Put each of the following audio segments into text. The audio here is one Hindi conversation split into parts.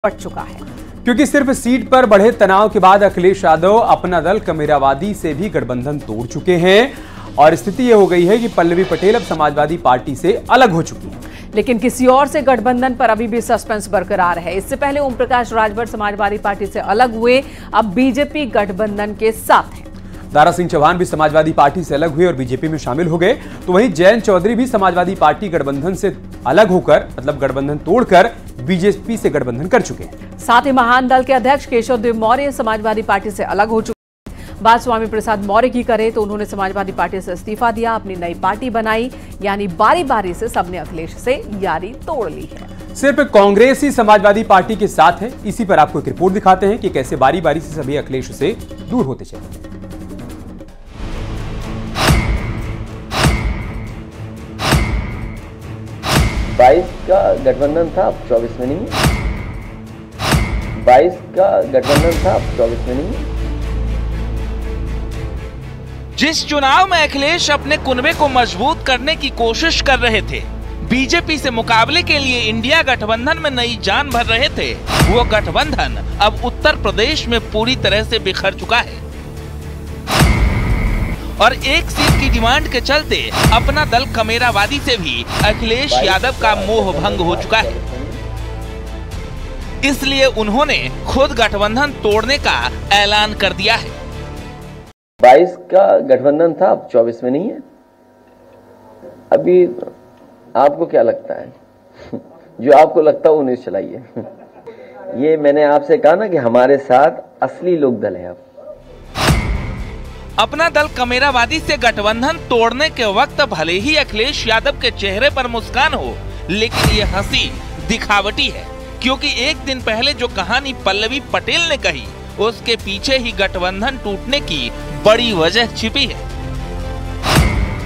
बढ़ चुका है, क्योंकि सिर्फ सीट पर बढ़े तनाव के बाद अखिलेश यादव अपना दल कमेरावादी से भी गठबंधन तोड़ चुके हैं और स्थिति यह हो गई है कि पल्लवी पटेल अब समाजवादी पार्टी से अलग हो चुकी है। लेकिन किसी और से गठबंधन पर अभी भी सस्पेंस बरकरार है। इससे पहले ओम प्रकाश राजभर समाजवादी पार्टी से अलग हुए, अब बीजेपी गठबंधन के साथ है। दारा सिंह चौहान भी समाजवादी पार्टी से अलग हुए और बीजेपी में शामिल हो गए। तो वहीं जयंत चौधरी भी समाजवादी पार्टी गठबंधन से अलग होकर, मतलब गठबंधन तोड़कर बीजेपी से गठबंधन कर चुके हैं। साथ ही महान दल के अध्यक्ष केशव देव मौर्य समाजवादी पार्टी से अलग हो चुके हैं। बात स्वामी प्रसाद मौर्य की करें तो उन्होंने समाजवादी पार्टी से इस्तीफा दिया, अपनी नई पार्टी बनाई, यानी बारी बारी से सबने अखिलेश से यारी तोड़ ली है। सिर्फ कांग्रेस ही समाजवादी पार्टी के साथ है। इसी पर आपको एक रिपोर्ट दिखाते हैं कि कैसे बारी बारी से सभी अखिलेश से दूर होते चले। 22 का गठबंधन था, अब 24 में नहीं है। 22 का गठबंधन था, अब 24 में नहीं है। जिस चुनाव में अखिलेश अपने कुनबे को मजबूत करने की कोशिश कर रहे थे, बीजेपी से मुकाबले के लिए इंडिया गठबंधन में नई जान भर रहे थे, वो गठबंधन अब उत्तर प्रदेश में पूरी तरह से बिखर चुका है और एक सीट की डिमांड के चलते अपना दल कमेरावादी से भी अखिलेश यादव का मोह भंग हो चुका है। इसलिए उन्होंने खुद गठबंधन तोड़ने का ऐलान कर दिया है। 22 का गठबंधन था, अब 24 में नहीं है। अभी आपको क्या लगता है? जो आपको लगता है वो न्यूज चलाइए। ये मैंने आपसे कहा ना कि हमारे साथ असली लोक दल है। अपना दल कमेरावादी से गठबंधन तोड़ने के वक्त भले ही अखिलेश यादव के चेहरे पर मुस्कान हो, लेकिन ये हंसी दिखावटी है, क्योंकि एक दिन पहले जो कहानी पल्लवी पटेल ने कही, उसके पीछे ही गठबंधन टूटने की बड़ी वजह छिपी है।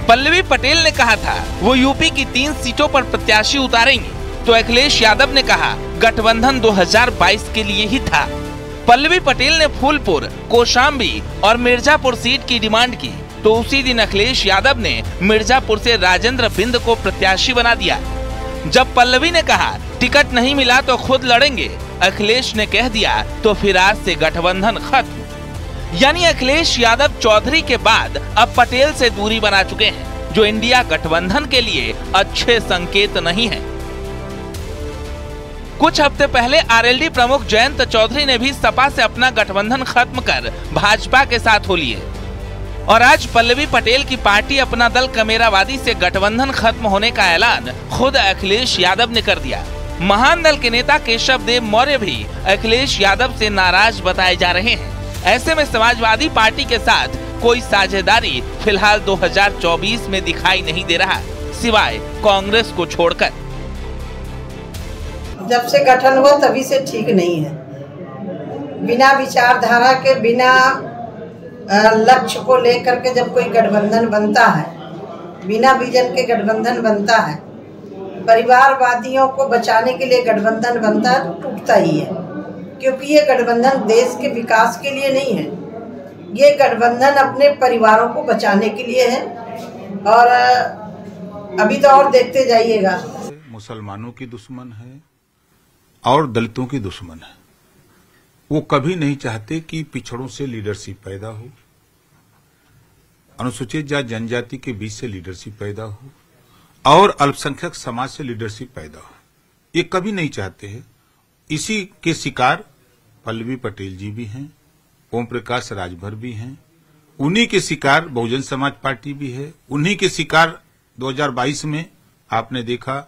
पल्लवी पटेल ने कहा था वो यूपी की 3 सीटों पर प्रत्याशी उतारेंगे, तो अखिलेश यादव ने कहा गठबंधन 2022 के लिए ही था। पल्लवी पटेल ने फूलपुर, कौशाम्बी और मिर्जापुर सीट की डिमांड की, तो उसी दिन अखिलेश यादव ने मिर्जापुर से राजेंद्र बिंद को प्रत्याशी बना दिया। जब पल्लवी ने कहा टिकट नहीं मिला तो खुद लड़ेंगे, अखिलेश ने कह दिया तो फिर आज से गठबंधन खत्म। यानी अखिलेश यादव चौधरी के बाद अब पटेल से दूरी बना चुके हैं, जो इंडिया गठबंधन के लिए अच्छे संकेत नहीं है। कुछ हफ्ते पहले आरएलडी प्रमुख जयंत चौधरी ने भी सपा से अपना गठबंधन खत्म कर भाजपा के साथ हो लिए और आज पल्लवी पटेल की पार्टी अपना दल कमेरावादी से गठबंधन खत्म होने का ऐलान खुद अखिलेश यादव ने कर दिया। महान दल के नेता केशव देव मौर्य भी अखिलेश यादव से नाराज बताए जा रहे हैं। ऐसे में समाजवादी पार्टी के साथ कोई साझेदारी फिलहाल 2024 में दिखाई नहीं दे रहा, सिवाय कांग्रेस को छोड़कर। जब से गठन हुआ तभी से ठीक नहीं है। बिना विचारधारा के, बिना लक्ष्य को लेकर के जब कोई गठबंधन बनता है, बिना विजन के गठबंधन बनता है, परिवारवादियों को बचाने के लिए गठबंधन बनता है, तो टूटता ही है। क्योंकि ये गठबंधन देश के विकास के लिए नहीं है, ये गठबंधन अपने परिवारों को बचाने के लिए है। और अभी तो और देखते जाइएगा। मुसलमानों की दुश्मन है और दलितों की दुश्मन है। वो कभी नहीं चाहते कि पिछड़ों से लीडरशिप पैदा हो, अनुसूचित जाति जनजाति के बीच से लीडरशिप पैदा हो और अल्पसंख्यक समाज से लीडरशिप पैदा हो। ये कभी नहीं चाहते हैं। इसी के शिकार पल्लवी पटेल जी भी हैं, ओम प्रकाश राजभर भी हैं, उन्हीं के शिकार बहुजन समाज पार्टी भी है, उन्हीं के शिकार 2022 में आपने देखा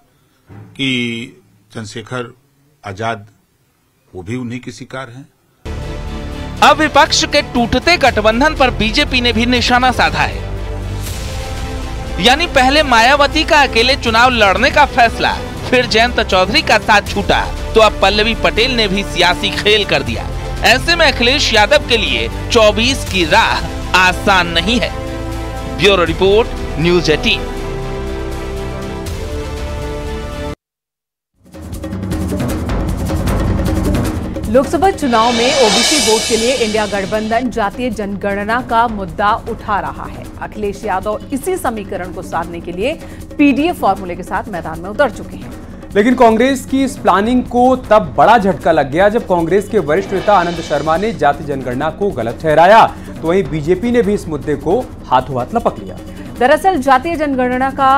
कि चंद्रशेखर आजाद, वो भी उन्हीं के शिकार हैं। अब विपक्ष के टूटते गठबंधन पर बीजेपी ने भी निशाना साधा है। यानी पहले मायावती का अकेले चुनाव लड़ने का फैसला, फिर जयंत चौधरी का साथ छूटा, तो अब पल्लवी पटेल ने भी सियासी खेल कर दिया। ऐसे में अखिलेश यादव के लिए 24 की राह आसान नहीं है। Bureau report, news 18। लोकसभा चुनाव में ओबीसी वोट के लिए इंडिया गठबंधन जातीय जनगणना का मुद्दा उठा रहा है। अखिलेश यादव इसी समीकरण को साधने के लिए पीडीएफ फॉर्मूले के साथ मैदान में उतर चुके हैं। लेकिन कांग्रेस की इस प्लानिंग को तब बड़ा झटका लग गया जब कांग्रेस के वरिष्ठ नेता आनंद शर्मा ने जाति जनगणना को गलत ठहराया, तो वहीं बीजेपी ने भी इस मुद्दे को हाथों हाथ लपक लिया। दरअसल जातीय जनगणना का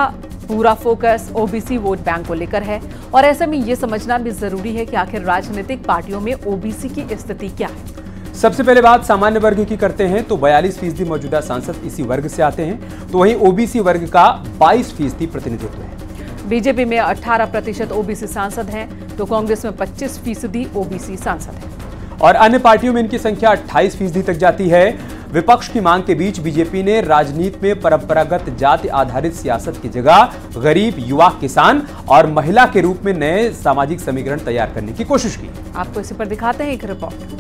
पूरा फोकस ओबीसी वोट बैंक को लेकर है और ऐसे में यह समझना भी जरूरी है कि आखिर राजनीतिक पार्टियों में ओबीसी की स्थिति क्या है। सबसे पहले बात सामान्य वर्ग की करते हैं तो 42% मौजूदा सांसद इसी वर्ग से आते हैं, तो वहीं ओबीसी वर्ग का 22% प्रतिनिधित्व है। बीजेपी में 18% ओबीसी सांसद हैं, तो कांग्रेस में 25% ओबीसी सांसद हैं। और अन्य पार्टियों में इनकी संख्या 28% तक जाती है। विपक्ष की मांग के बीच बीजेपी ने राजनीति में परंपरागत जाति आधारित सियासत की जगह गरीब, युवा, किसान और महिला के रूप में नए सामाजिक समीकरण तैयार करने की कोशिश की। आपको इसी पर दिखाते हैं एक रिपोर्ट।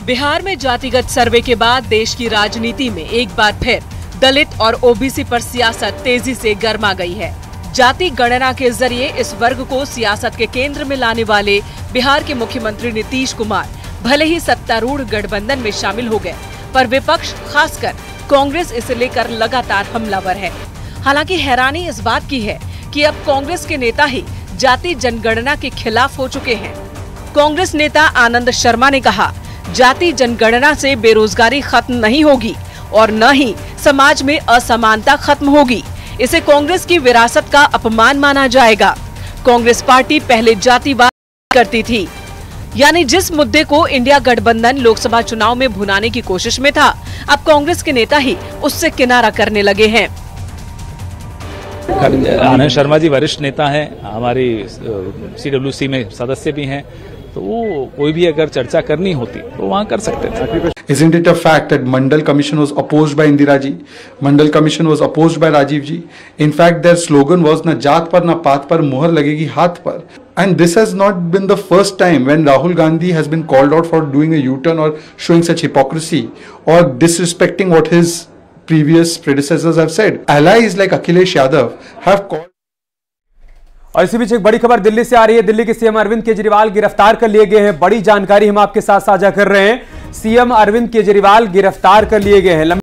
बिहार में जातिगत सर्वे के बाद देश की राजनीति में एक बार फिर दलित और ओबीसी पर सियासत तेजी से गर्मा गई है। जाति गणना के जरिए इस वर्ग को सियासत के केंद्र में लाने वाले बिहार के मुख्यमंत्री नीतीश कुमार भले ही सत्तारूढ़ गठबंधन में शामिल हो गए, पर विपक्ष खासकर कांग्रेस इसे लेकर लगातार हमलावर है। हालांकि हैरानी इस बात की है कि अब कांग्रेस के नेता ही जाति जनगणना के खिलाफ हो चुके हैं। कांग्रेस नेता आनंद शर्मा ने कहा, जाति जनगणना से बेरोजगारी खत्म नहीं होगी और न ही समाज में असमानता खत्म होगी। इसे कांग्रेस की विरासत का अपमान माना जाएगा। कांग्रेस पार्टी पहले जातिवाद करती थी, यानी जिस मुद्दे को इंडिया गठबंधन लोकसभा चुनाव में भुनाने की कोशिश में था, अब कांग्रेस के नेता ही उससे किनारा करने लगे हैं। आनंद शर्मा जी वरिष्ठ नेता हैं, हमारी CWC में सदस्य भी हैं, तो वो कोई भी अगर चर्चा करनी होती तो वहाँ कर सकते थे। Isn't it a fact that Mandal Commission was opposed by Indira ji? Mandal Commission was opposed by Rajiv ji. In fact, their slogan was "Na जात पर ना पात पर मुहर लगेगी हाथ पर." And this has not been the first time when Rahul Gandhi has been called out for doing a U-turn or showing such hypocrisy or disrespecting what his previous predecessors have said. Allies like Akhilesh Yadav have called. और इसी बीच एक बड़ी खबर दिल्ली से आ रही है। दिल्ली के सीएम अरविंद केजरीवाल गिरफ्तार कर लिए गए हैं। बड़ी जानकारी हम आपके साथ साझा कर रहे हैं। सीएम अरविंद केजरीवाल गिरफ्तार कर लिए गए हैं।